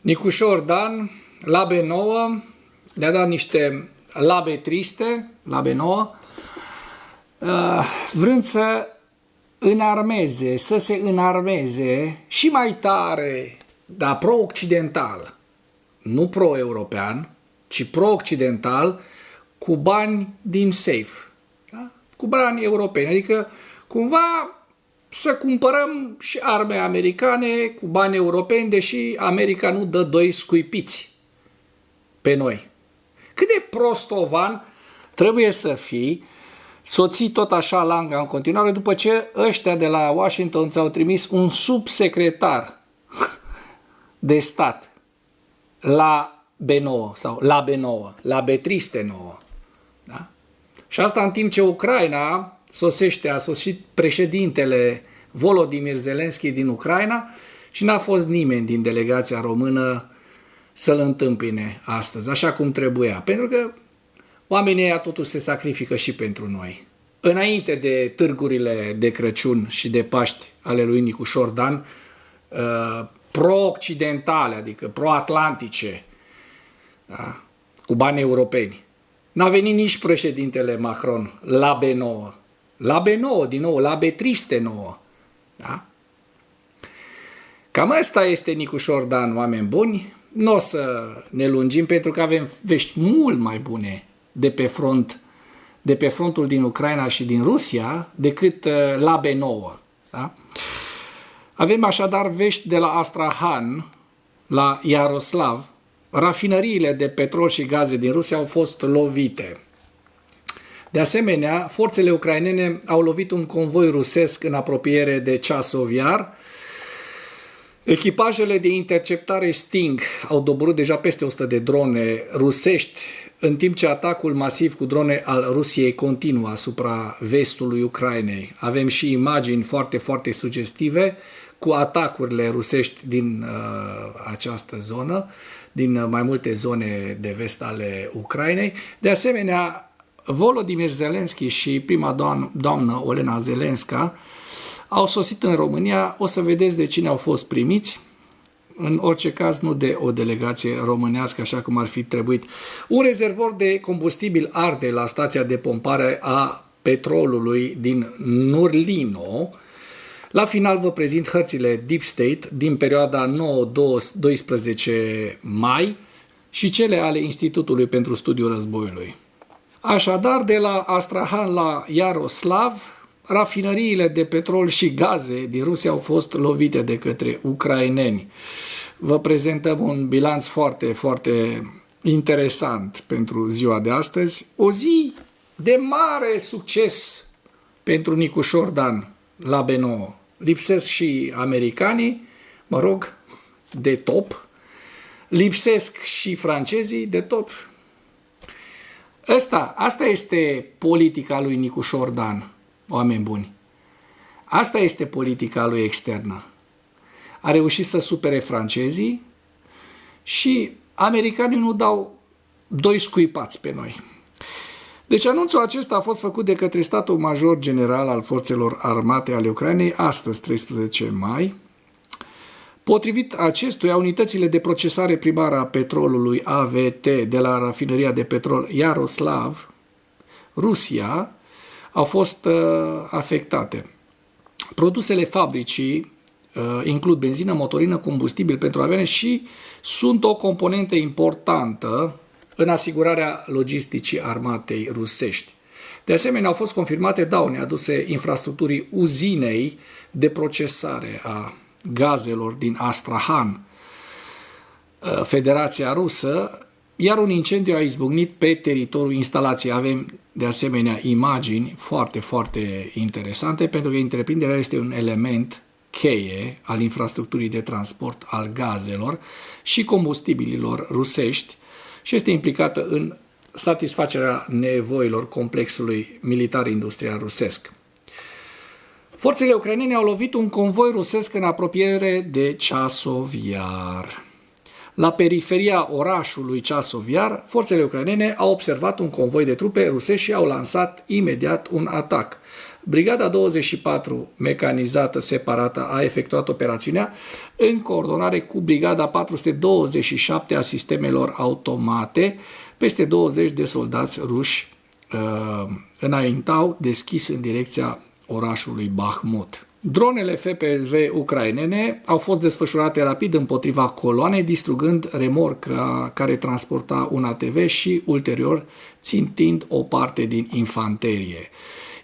Nicușor Dan, labe nouă, le-a dat niște labe triste, labe nouă, vrând să înarmeze, să se înarmeze și mai tare, dar pro-occidental, nu pro-european, ci pro-occidental, cu bani din safe, da? Cu bani europeni, adică cumva să cumpărăm și arme americane cu bani europeni, deși America nu dă doi scuipiți pe noi. Cât de prostovan trebuie să fii să o ții tot așa langa în continuare după ce ăștia de la Washington ți-au trimis un subsecretar de stat la B9 sau la B9, la B309. Da? Și asta în timp ce Ucraina a sosit președintele Volodymyr Zelensky din Ucraina și n-a fost nimeni din delegația română să-l întâmpine astăzi, așa cum trebuia. Pentru că oamenii ăia totuși se sacrifică și pentru noi. Înainte de târgurile de Crăciun și de Paști ale lui Nicușor Dan, pro-occidentale, adică pro-atlantice, da? Cu bani europeni. N-a venit nici președintele Macron la B9. La B9, din nou, la B309. Da? Cam asta este Nicușor Dan, oameni buni. Nu o să ne lungim pentru că avem vești mult mai bune de pe frontul din Ucraina și din Rusia decât la B9. Da? Avem așadar vești de la Astrahan la Iaroslav. Rafinăriile de petrol și gaze din Rusia au fost lovite. De asemenea, forțele ucrainene au lovit un convoi rusesc în apropiere de Chasov Yar. Echipajele de interceptare Sting au doborât deja peste 100 de drone rusești, în timp ce atacul masiv cu drone al Rusiei continuă asupra vestului Ucrainei. Avem și imagini foarte, foarte sugestive cu atacurile rusești din această zonă, din mai multe zone de vest ale Ucrainei. De asemenea, Volodymyr Zelensky și prima doamnă Olena Zelenska au sosit în România. O să vedeți de cine au fost primiți. În orice caz, nu de o delegație românească, așa cum ar fi trebuit. Un rezervor de combustibil arde la stația de pompare a petrolului din Nurlino. La final vă prezint hărțile Deep State din perioada 9-12 mai și cele ale Institutului pentru Studiul Războiului. Așadar, de la Astrahan la Iaroslav, rafinăriile de petrol și gaze din Rusia au fost lovite de către ucraineni. Vă prezentăm un bilanț foarte, foarte interesant pentru ziua de astăzi. O zi de mare succes pentru Nicușor Dan la B9. Lipsesc și americanii, mă rog, de top. Lipsesc și francezii de top. Asta este politica lui Nicușor Dan, oameni buni. Asta este politica lui externă. A reușit să supere francezii și americanii nu dau doi scuipați pe noi. Deci anunțul acesta a fost făcut de către Statul Major General al Forțelor Armate ale Ucrainei astăzi, 13 mai. Potrivit acestuia, unitățile de procesare primară a petrolului AVT de la rafinăria de petrol Iaroslav, Rusia, au fost afectate. Produsele fabricii includ benzină, motorină, combustibil pentru avioane și sunt o componentă importantă în asigurarea logisticii armatei rusești. De asemenea, au fost confirmate daune aduse infrastructurii uzinei de procesare a gazelor din Astrahan, Federația Rusă, iar un incendiu a izbucnit pe teritoriul instalației. Avem de asemenea imagini foarte, foarte interesante, pentru că întreprinderea este un element cheie al infrastructurii de transport al gazelor și combustibililor rusești și este implicată în satisfacerea nevoilor complexului militar-industrial rusesc. Forțele ucrainene au lovit un convoi rusesc în apropiere de Chasov Yar. La periferia orașului Chasov Yar, forțele ucrainene au observat un convoi de trupe rusești și au lansat imediat un atac. Brigada 24 mecanizată separată a efectuat operațiunea în coordonare cu Brigada 427 a sistemelor automate. Peste 20 de soldați ruși înaintau deschis în direcția orașului Bahmut. Dronele FPV ucrainene au fost desfășurate rapid împotriva coloanei, distrugând remorca care transporta un ATV și ulterior țintind o parte din infanterie.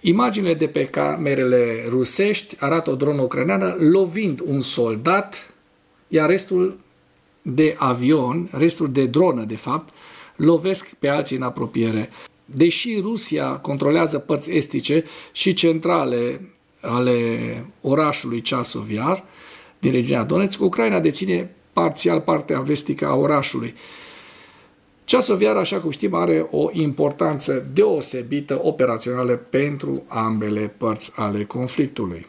Imaginile de pe camerele rusești arată o dronă ucraineană lovind un soldat, iar restul de dronă de fapt, lovesc pe alții în apropiere. Deși Rusia controlează părți estice și centrale ale orașului Chasov Yar din regiunea Donetsk, Ucraina deține parțial partea vestică a orașului. Chasov Yar, așa cum știm, are o importanță deosebită operațională pentru ambele părți ale conflictului.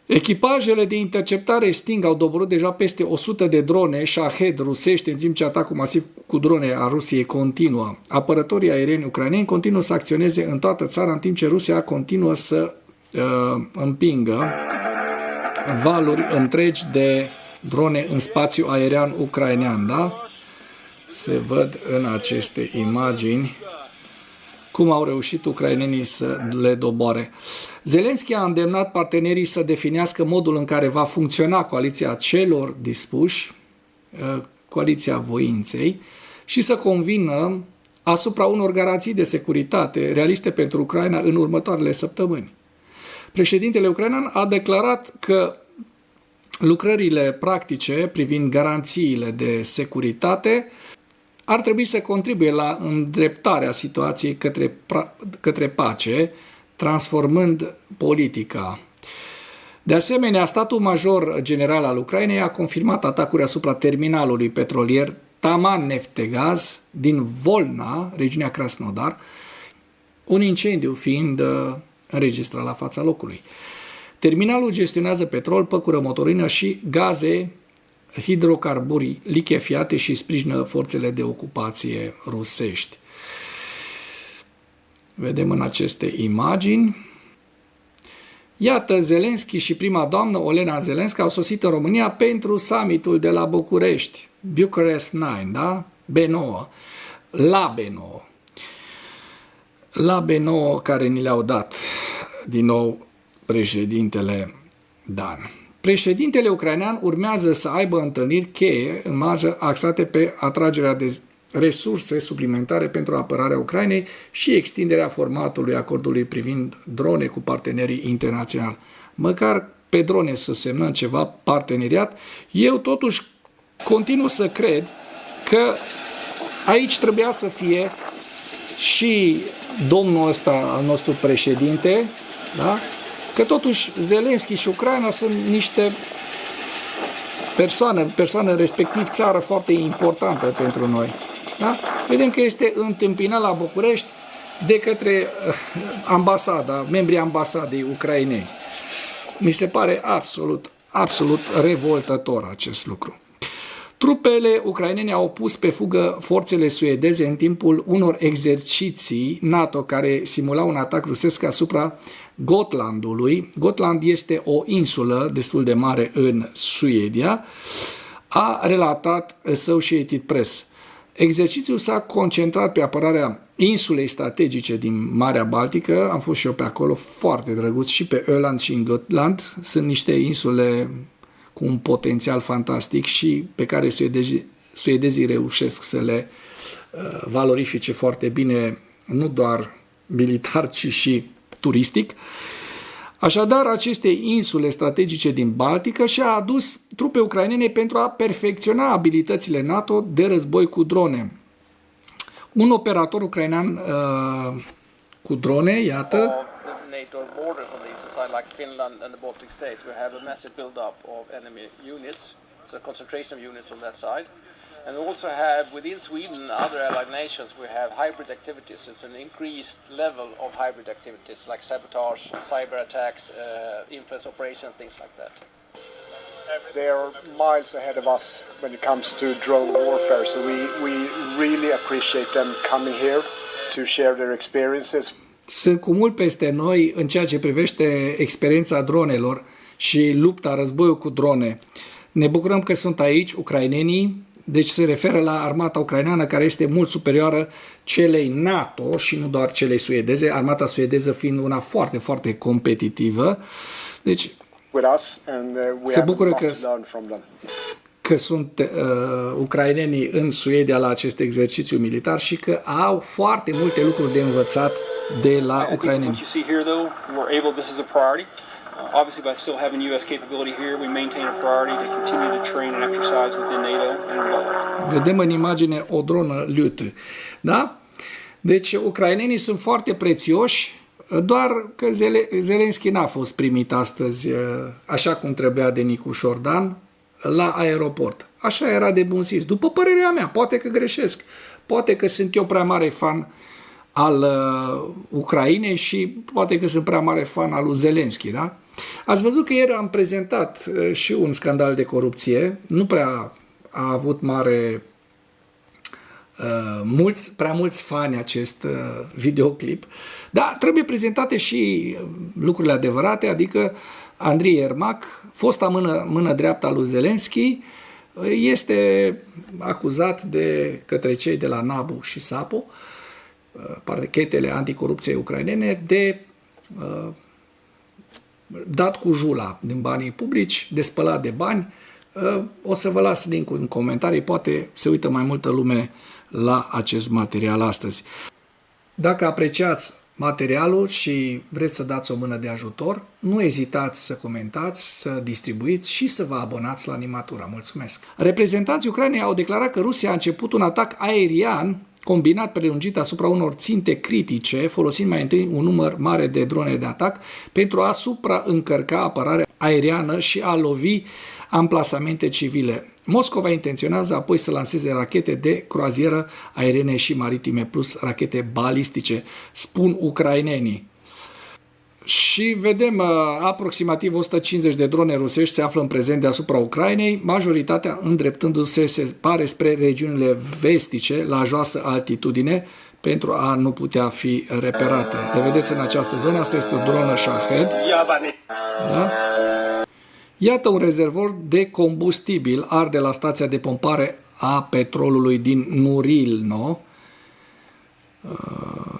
Echipajele de interceptare Sting au doborât deja peste 100 de drone Shahed rusești, în timp ce atacul masiv cu drone a Rusiei continuă. Apărătorii aerieni ucraineni continuă să acționeze în toată țara, în timp ce Rusia continuă să împingă valuri întregi de drone în spațiu aerian ucrainean. Da? Se văd în aceste imagini cum au reușit ucrainenii să le doboare. Zelenski a îndemnat partenerii să definească modul în care va funcționa coaliția celor dispuși, coaliția voinței, și să convină asupra unor garanții de securitate realiste pentru Ucraina în următoarele săptămâni. Președintele ucrainean a declarat că lucrările practice privind garanțiile de securitate ar trebui să contribuie la îndreptarea situației către pace, transformând politica. De asemenea, statul major general al Ucrainei a confirmat atacuri asupra terminalului petrolier Taman Neftegaz din Volna, regiunea Krasnodar, un incendiu fiind înregistrat la fața locului. Terminalul gestionează petrol, păcură motorină și gaze, hidrocarburi lichefiate și sprijină forțele de ocupație rusești. Vedem în aceste imagini. Iată, Zelenski și prima doamnă, Olena Zelenska, au sosit în România pentru summitul de la București, Bucharest 9, da? B9, la B9. La B9 care ni le-au dat din nou președintele Dan. Președintele ucrainean urmează să aibă întâlniri cheie în marjă axate pe atragerea de resurse suplimentare pentru apărarea Ucrainei și extinderea formatului acordului privind drone cu partenerii internaționali. Măcar pe drone să semnăm ceva parteneriat, eu totuși continuu să cred că aici trebuia să fie și domnul ăsta al nostru președinte, da? Că totuși Zelenski și Ucraina sunt niște persoane respectiv țară foarte importantă pentru noi. Da? Vedem că este întâmpinat la București de către ambasada, membrii ambasadei ucraineni. Mi se pare absolut revoltător acest lucru. Trupele ucrainene au pus pe fugă forțele suedeze în timpul unor exerciții NATO care simulau un atac rusesc asupra Gotlandului. Gotland este o insulă destul de mare în Suedia, a relatat Associated Press. Exercițiul s-a concentrat pe apărarea insulei strategice din Marea Baltică. Am fost și eu pe acolo, foarte drăguț, și pe Öland și în Gotland. Sunt niște insule cu un potențial fantastic și pe care suedezii reușesc să le valorifice foarte bine, nu doar militar, ci și turistic. Așadar, aceste insule strategice din Baltică și-a adus trupe ucrainene pentru a perfecționa abilitățile NATO de război cu drone. Un operator ucrainean cu drone, iată, NATO borders on the eastern side, like Finland and the Baltic states, we have a massive build-up of enemy units, so concentration of units on that side. And we also have, within Sweden and other allied nations, we have hybrid activities. It's an increased level of hybrid activities, like sabotage, cyber attacks, influence operations, things like that. They are miles ahead of us when it comes to drone warfare, so we really appreciate them coming here to share their experiences. sunt cu mult peste noi în ceea ce privește experiența dronelor și lupta, războiul cu drone. Ne bucurăm că sunt aici ucrainenii, deci se referă la armata ucraineană care este mult superioară celei NATO și nu doar celei suedeze, armata suedeză fiind una foarte, foarte competitivă. Deci se bucură că sunt ucrainenii în Suedia la acest exercițiu militar și că au foarte multe lucruri de învățat de la ucraineni. Obviously, by still having U.S. capability here, we maintain a priority to continue to train and exercise within NATO and involve. Vedem în imagine o dronă Lyuty, da? Deci, ucrainenii sunt foarte prețioși, doar că Zelenski n-a fost primit astăzi așa cum trebuia de Nicu Șordan la aeroport. Așa era de bun simț. După părerea mea, poate că greșesc, poate că sunt eu prea mare fan al Ucrainei și poate că sunt prea mare fan al lui Zelenski, da? Ați văzut că ieri am prezentat și un scandal de corupție, nu prea a avut prea mulți fani acest videoclip, dar trebuie prezentate și lucrurile adevărate, adică Andrei Yermak, fosta mână dreaptă a lui Zelenski, este acuzat de către cei de la NABU și SAPO, parchetele anticorupție ucrainene, de dat cu jula din banii publici, de spălat de bani. O să vă las link-ul în comentarii, poate se uită mai multă lume la acest material astăzi. Dacă apreciați materialul și vreți să dați o mână de ajutor, nu ezitați să comentați, să distribuiți și să vă abonați la Animatura. Mulțumesc! Reprezentanții Ucrainei au declarat că Rusia a început un atac aerian combinat prelungit asupra unor ținte critice, folosind mai întâi un număr mare de drone de atac pentru a supraîncărca apărarea aeriană și a lovi amplasamente civile. Moscova intenționează apoi să lanseze rachete de croazieră aeriene și maritime plus rachete balistice, spun ucrainenii. Și vedem aproximativ 150 de drone rusești se află în prezent deasupra Ucrainei, majoritatea îndreptându-se, se pare, spre regiunile vestice, la joasă altitudine, pentru a nu putea fi reperate. Le vedeți în această zonă, asta este o dronă Shahed. Da? Iată un rezervor de combustibil arde la stația de pompare a petrolului din Nurilno.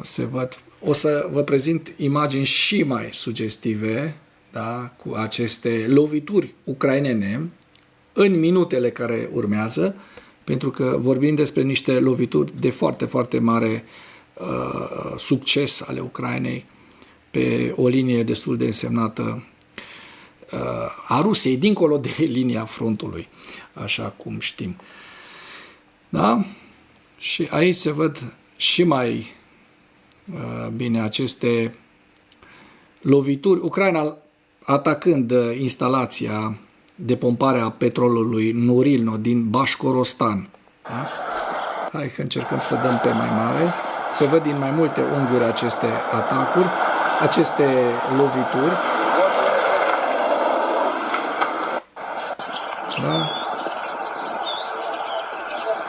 Se văd. O să vă prezint imagini și mai sugestive, da, cu aceste lovituri ucrainene în minutele care urmează, pentru că vorbim despre niște lovituri de foarte, foarte mare succes ale Ucrainei pe o linie destul de însemnată a Rusiei, dincolo de linia frontului, așa cum știm. Da? Și aici se văd și mai bine aceste lovituri. Ucraina atacând instalația de pompare a petrolului Nurilno din Bașkorostan. Da? Hai că încercăm să dăm pe mai mare. Se văd din mai multe unghiuri aceste atacuri, aceste lovituri. Da?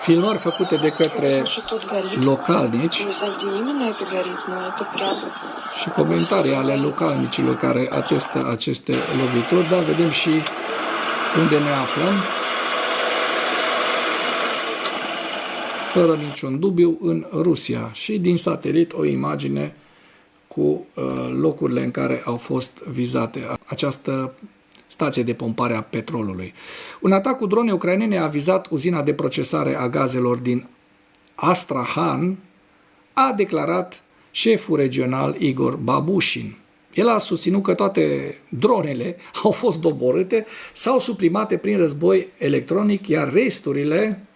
Filmări făcute de către localnici și comentarii ale localnicilor care atestă aceste lovituri, dar vedem și unde ne aflăm, fără niciun dubiu, în Rusia. Și din satelit o imagine cu locurile în care au fost vizate această stație de pompare a petrolului. Un atac cu drone ucrainene a vizat uzina de procesare a gazelor din Astrahan, a declarat șeful regional Igor Babușin. El a susținut că toate dronele au fost doborâte sau suprimate prin război electronic, iar resturile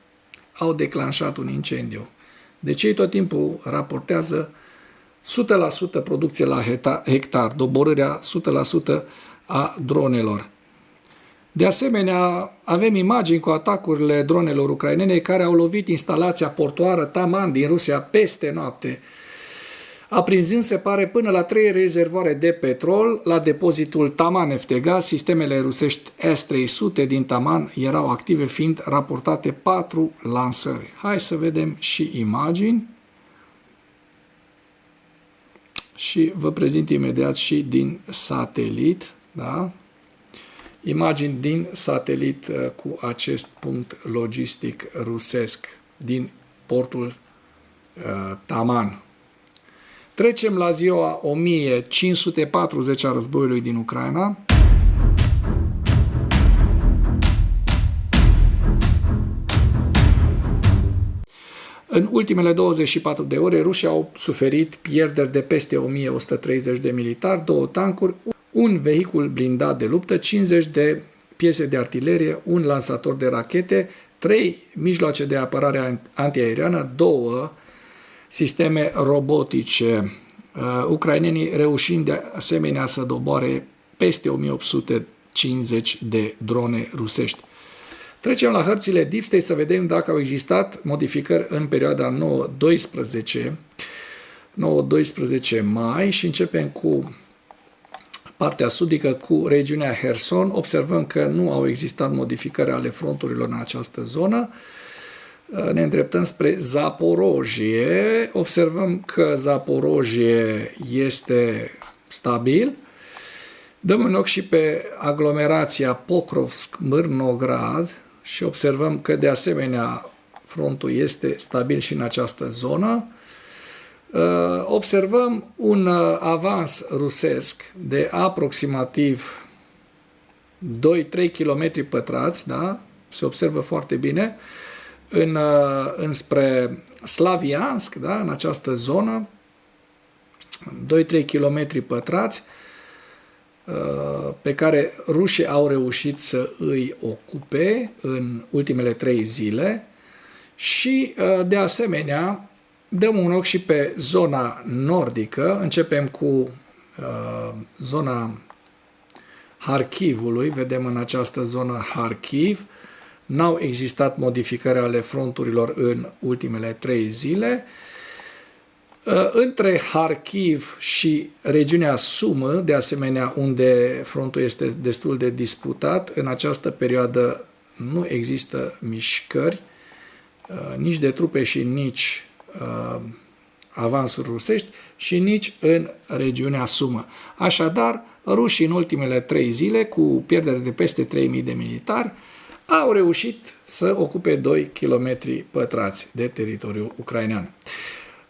au declanșat un incendiu. Deci ei tot timpul raportează 100% producție la hectar, doborârea 100% a dronelor. De asemenea, avem imagini cu atacurile dronelor ucrainene care au lovit instalația portoară Taman din Rusia peste noapte, aprinzând, se pare, până la 3 rezervoare de petrol la depozitul Taman Neftegaz. Sistemele rusești S-300 din Taman erau active, fiind raportate 4 lansări. Hai să vedem și imagini. și vă prezint imediat și din satelit, da? Imagini din satelit cu acest punct logistic rusesc din portul Taman. Trecem la ziua 1540 a războiului din Ucraina. În ultimele 24 de ore, rușii au suferit pierderi de peste 1130 de militari, 2 tancuri, un vehicul blindat de luptă, 50 de piese de artilerie, un lansator de rachete, 3 mijloace de apărare antiaeriană, 2 sisteme robotice. Ucrainenii reușind de asemenea să doboare peste 1850 de drone rusești. Trecem la hărțile Deep State să vedem dacă au existat modificări în perioada 9-12 mai și începem cu partea sudică, cu regiunea Herson. Observăm că nu au existat modificări ale fronturilor în această zonă. Ne îndreptăm spre Zaporojie. Observăm că Zaporojie este stabil. Dăm un ochi și pe aglomerația Pokrovsk-Mârnograd și observăm că de asemenea frontul este stabil și în această zonă. Observăm un avans rusesc de aproximativ 2-3 km pătrați, da? Se observă foarte bine, înspre Slaviansk, da? În această zonă, 2-3 km pătrați, pe care rușii au reușit să îi ocupe în ultimele 3 zile și, de asemenea, dăm un ochi și pe zona nordică. Începem cu zona Harkivului. Vedem în această zonă Harkiv. N-au existat modificări ale fronturilor în ultimele 3 zile. Între Harkiv și regiunea Sumă, de asemenea, unde frontul este destul de disputat, în această perioadă nu există mișcări, nici de trupe și nici avansuri rusești și nici în regiunea Sumă. Așadar, rușii în ultimele 3 zile, cu pierdere de peste 3000 de militari, au reușit să ocupe 2 km pătrați de teritoriul ucrainean.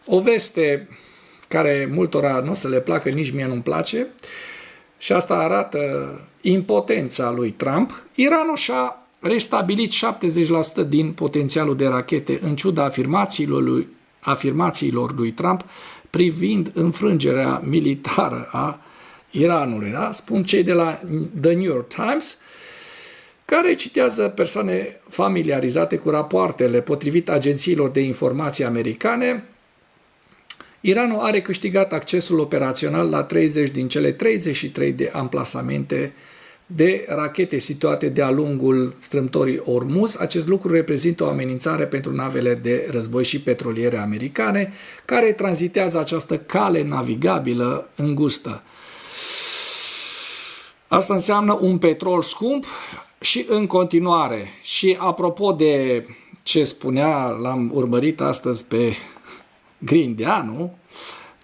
O veste care multora nu o să le placă, nici mie nu-mi place, și asta arată impotența lui Trump. Iranul și-a restabilit 70% din potențialul de rachete, în ciuda afirmațiilor lui Trump privind înfrângerea militară a Iranului. Da? Spun cei de la The New York Times, care citează persoane familiarizate cu rapoartele. Potrivit agențiilor de informații americane, Iranul are câștigat accesul operațional la 30 din cele 33 de amplasamente de rachete situate de-a lungul strâmtorii Ormuz. Acest lucru reprezintă o amenințare pentru navele de război și petroliere americane care tranzitează această cale navigabilă îngustă. Asta înseamnă un petrol scump și în continuare. Și apropo de ce spunea, l-am urmărit astăzi pe Grindeanu,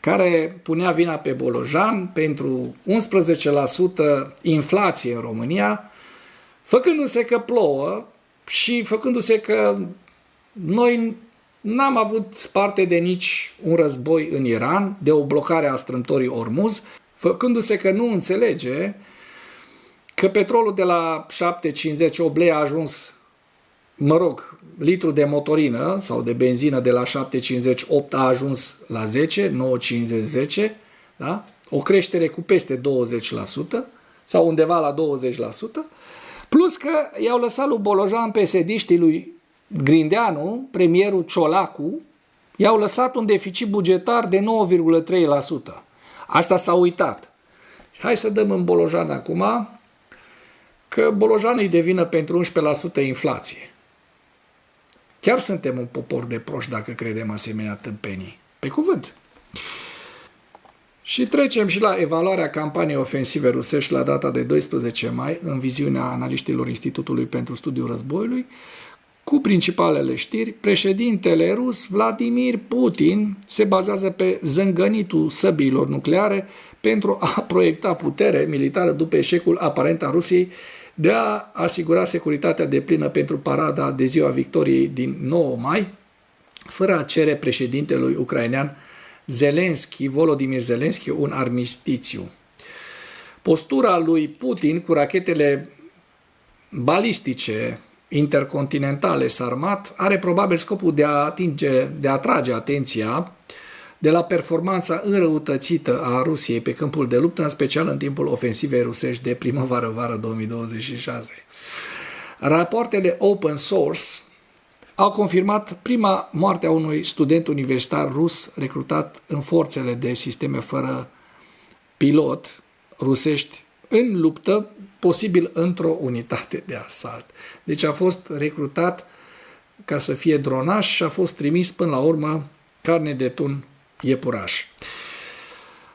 care punea vina pe Bolojan pentru 11% inflație în România, făcându-se că plouă și făcându-se că noi n-am avut parte de nici un război în Iran, de o blocare a strâmtorii Ormuz, făcându-se că nu înțelege că petrolul de la 7,50 lei a ajuns, litru de motorină sau de benzină de la 7,50, 8 a ajuns la 10, 9,50, 10, da? O creștere cu peste 20% sau undeva la 20%, plus că i-au lăsat lui Bolojan PSD-știi lui Grindeanu, premierul Ciolacu, i-au lăsat un deficit bugetar de 9,3%. Asta s-a uitat. Hai să dăm în Bolojan acum că Bolojan îi devină pentru 11% inflație. Chiar suntem un popor de proști dacă credem asemenea tâmpenii. Pe cuvânt. Și trecem și la evaluarea campaniei ofensive rusești la data de 12 mai, în viziunea analiștilor Institutului pentru Studiul Războiului. Cu principalele știri, președintele rus Vladimir Putin se bazează pe zângănitul săbiilor nucleare pentru a proiecta putere militară după eșecul aparent al Rusiei de a asigura securitatea deplină pentru parada de ziua victoriei din 9 mai, fără a cere președintelui ucrainean Volodymyr Zelensky un armistițiu. Postura lui Putin cu rachetele balistice intercontinentale Sarmat are probabil scopul de a atrage atenția de la performanța înrăutățită a Rusiei pe câmpul de luptă, în special în timpul ofensivei rusești de primăvară-vară 2026. Rapoartele open source au confirmat prima moarte a unui student universitar rus recrutat în forțele de sisteme fără pilot rusești în luptă, posibil într-o unitate de asalt. Deci a fost recrutat ca să fie dronaș și a fost trimis până la urmă carne de tun iepuraș.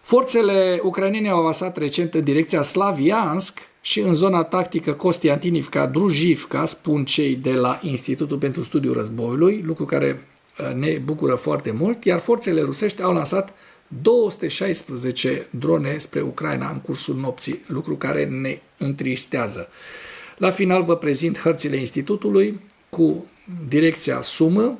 Forțele ucrainene au avansat recent în direcția Slaviansk și în zona tactică Kostiantinivka-Drujivka, spun cei de la Institutul pentru Studiul Războiului, lucru care ne bucură foarte mult, iar forțele rusești au lansat 216 drone spre Ucraina în cursul nopții, lucru care ne întristează. La final vă prezint hărțile Institutului cu direcția Sumă.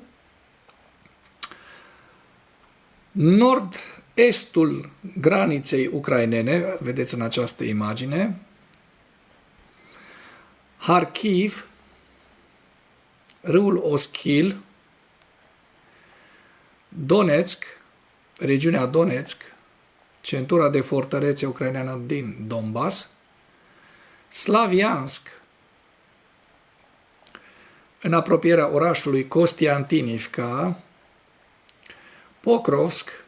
Nord-estul graniței ucrainene, vedeți în această imagine, Kharkiv, râul Oschil, Donetsk, regiunea Donetsk, centura de fortărețe ucraineană din Donbass, Slaviansk, în apropierea orașului Kostiantinivka, Pokrovsk,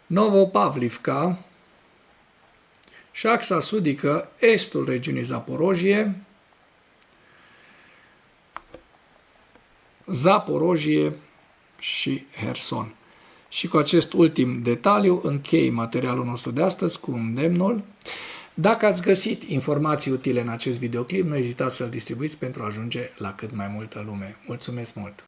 Novopavlivka și axa sudică, estul regiunii Zaporojie, și Herson. Și cu acest ultim detaliu închei materialul nostru de astăzi cu îndemnul. Dacă ați găsit informații utile în acest videoclip, nu ezitați să-l distribuiți pentru a ajunge la cât mai multă lume. Mulțumesc mult!